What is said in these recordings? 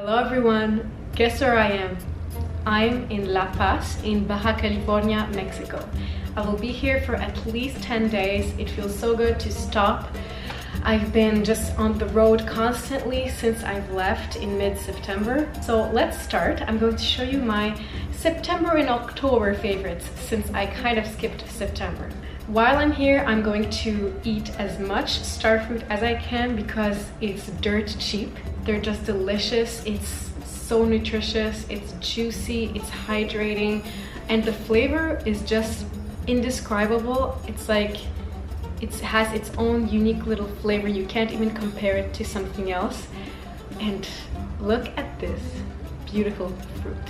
Hello everyone, guess where I am? I'm in La Paz in Baja California, Mexico. I will be here for at least 10 days. It feels so good to stop. I've been just on the road constantly since I've left in mid-September. So let's start. I'm going to show you my September and October favorites since I kind of skipped September. While I'm here, I'm going to eat as much Starfruit as I can because it's dirt cheap. They're just delicious. It's so nutritious, it's juicy, it's hydrating, and the flavor is just indescribable. It's like it has its own unique little flavor. You can't even compare it to something else. And look at this beautiful fruit,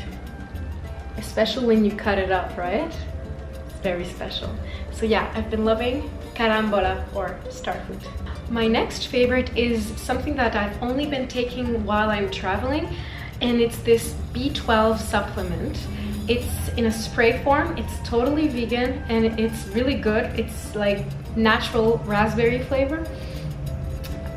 especially when you cut it up, right? It's very special. So yeah, I've been loving Carambola or Starfruit. My next favorite is something that I've only been taking while I'm traveling, and it's this B12 supplement. It's in a spray form, it's totally vegan, and it's really good. It's like natural raspberry flavor.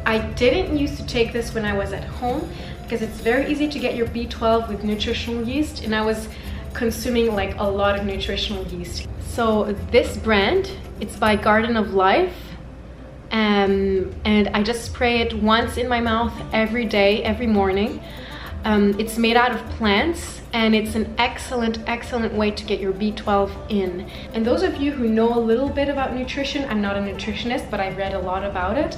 I didn't used to take this when I was at home because it's very easy to get your B12 with nutritional yeast, and I was consuming like a lot of nutritional yeast. So this brand, it's by Garden of Life, and I just spray it once in my mouth every day, every morning. It's made out of plants, and it's an excellent way to get your B12 in. And those of you who know a little bit about nutrition, I'm not a nutritionist, but I've read a lot about it,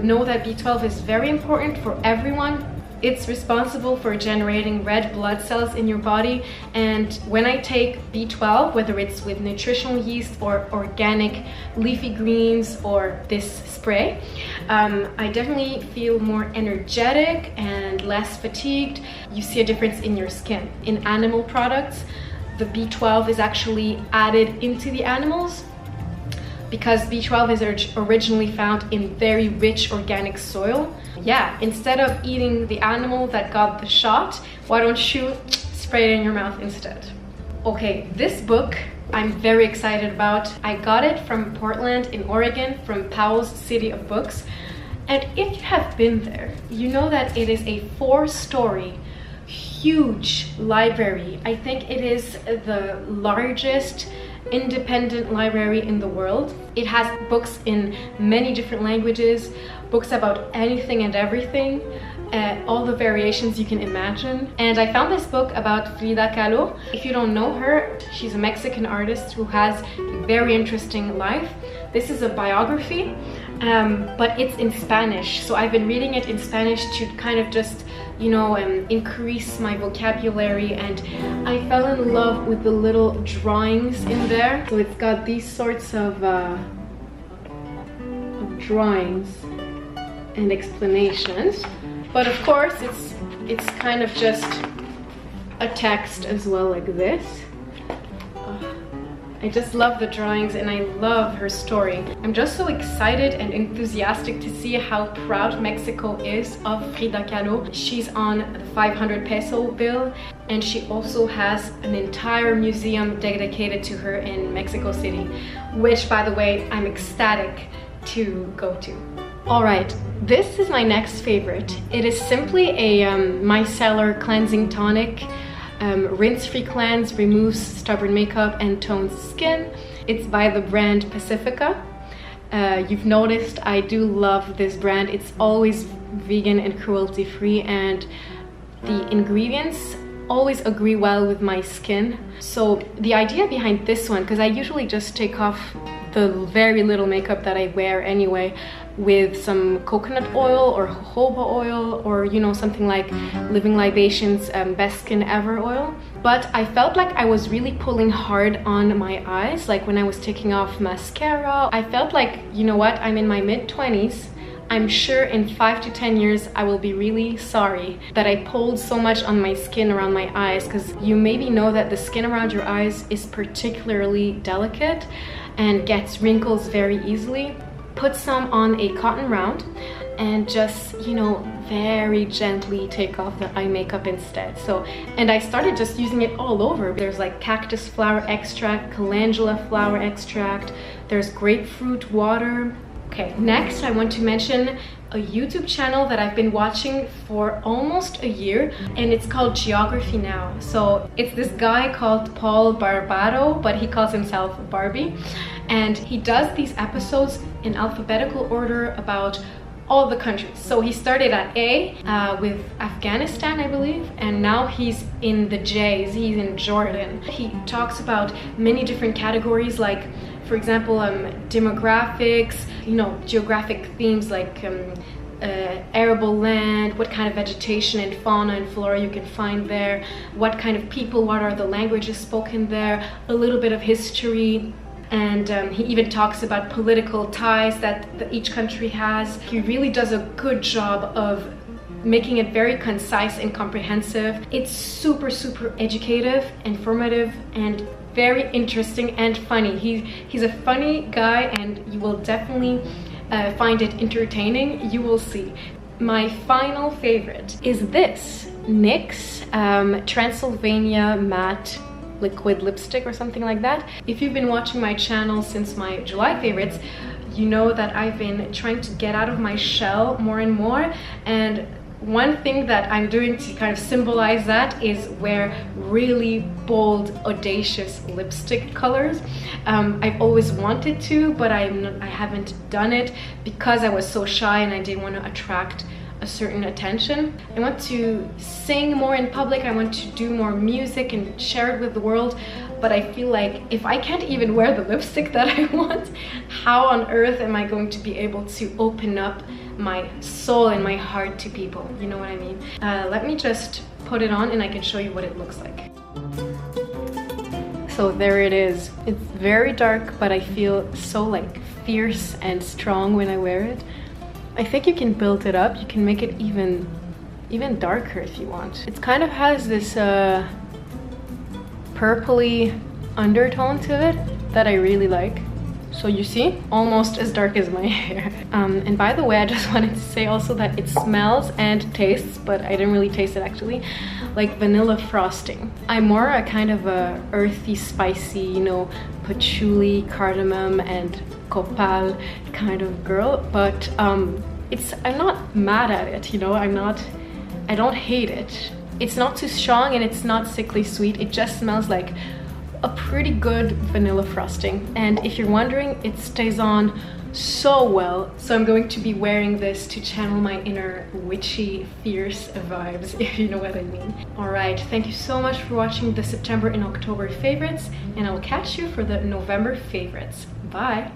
know that B12 is very important for everyone. It's responsible for generating red blood cells in your body, and when I take B12, whether it's with nutritional yeast or organic leafy greens or this spray, I definitely feel more energetic and less fatigued. You see a difference in your skin. In animal products, the B12 is actually added into the animals because B12 is originally found in very rich organic soil. Yeah, instead of eating the animal that got the shot, why don't you spray it in your mouth instead? Okay, this book I'm very excited about. I got it from Portland in Oregon, from Powell's City of Books. And if you have been there, you know that it is a 4-story, huge library. I think it is the largest independent library in the world. It has books in many different languages, books about anything and everything, all the variations you can imagine. And I found this book about Frida Kahlo. If you don't know her, she's a Mexican artist who has a very interesting life. This is a biography, but it's in Spanish. So I've been reading it in Spanish to kind of just, you know, increase my vocabulary, and I fell in love with the little drawings in there. So it's got these sorts of drawings and explanations, but of course it's kind of just a text as well, like this. I just love the drawings and I love her story. I'm just so excited and enthusiastic to see how proud Mexico is of Frida Kahlo. She's on the 500 peso bill, and she also has an entire museum dedicated to her in Mexico City, which, by the way, I'm ecstatic to go to. Alright, this is my next favorite. It is simply a Micellar cleansing tonic. Rinse-free cleanse, removes stubborn makeup and tones skin. It's by the brand Pacifica. You've noticed I do love this brand. It's always vegan and cruelty-free, and the ingredients always agree well with my skin. So the idea behind this one, because I usually just take off the very little makeup that I wear anyway with some coconut oil or jojoba oil, or you know, something like Living Libations Best Skin Ever oil. But I felt like I was really pulling hard on my eyes, like when I was taking off mascara. I felt like, you know what, I'm in my mid-20s. I'm sure in 5 to 10 years I will be really sorry that I pulled so much on my skin around my eyes, because you maybe know that the skin around your eyes is particularly delicate and gets wrinkles very easily. Put some on a cotton round and just, you know, very gently take off the eye makeup instead. So, and I started just using it all over. There's like cactus flower extract, calendula flower extract, there's grapefruit water. Okay, next I want to mention a YouTube channel that I've been watching for almost a year, and it's called Geography Now. So it's this guy called Paul Barbado, but he calls himself Barbie, and he does these episodes in alphabetical order about all the countries. So he started at A with Afghanistan, I believe, and now he's in the J's, he's in Jordan. He talks about many different categories, like for example demographics, you know, geographic themes like arable land, what kind of vegetation and fauna and flora you can find there, what kind of people, what are the languages spoken there, a little bit of history. And he even talks about political ties that each country has. He really does a good job of making it very concise and comprehensive. It's super, super educative, informative, and very interesting and funny. He's a funny guy, and you will definitely find it entertaining. You will see. My final favorite is this NYX Transylvania matte liquid lipstick or something like that. If you've been watching my channel since my July favorites, you know that I've been trying to get out of my shell more and more, and one thing that I'm doing to kind of symbolize that is wear really bold, audacious lipstick colors. I've always wanted to, but I haven't done it because I was so shy and I didn't want to attract a certain attention. I want to sing more in public, I want to do more music and share it with the world, but I feel like if I can't even wear the lipstick that I want, how on earth am I going to be able to open up my soul and my heart to people? You know what I mean? Let me just put it on and I can show you what it looks like. So there it is. It's very dark, but I feel so like fierce and strong when I wear it. I think you can build it up. You can make it even darker if you want. It kind of has this purpley undertone to it that I really like. So you see, almost as dark as my hair. And by the way, I just wanted to say also that it smells and tastes, but I didn't really taste it actually, like vanilla frosting. I'm more a kind of a earthy, spicy, you know, patchouli, cardamom, and copal kind of girl, but I'm not mad at it, you know. I don't hate it. It's not too strong and it's not sickly sweet. It just smells like a pretty good vanilla frosting, and if you're wondering, it stays on so well. So I'm going to be wearing this to channel my inner witchy, fierce vibes, if you know what I mean. Alright, thank you so much for watching the September and October favorites, and I'll catch you for the November favorites. Bye!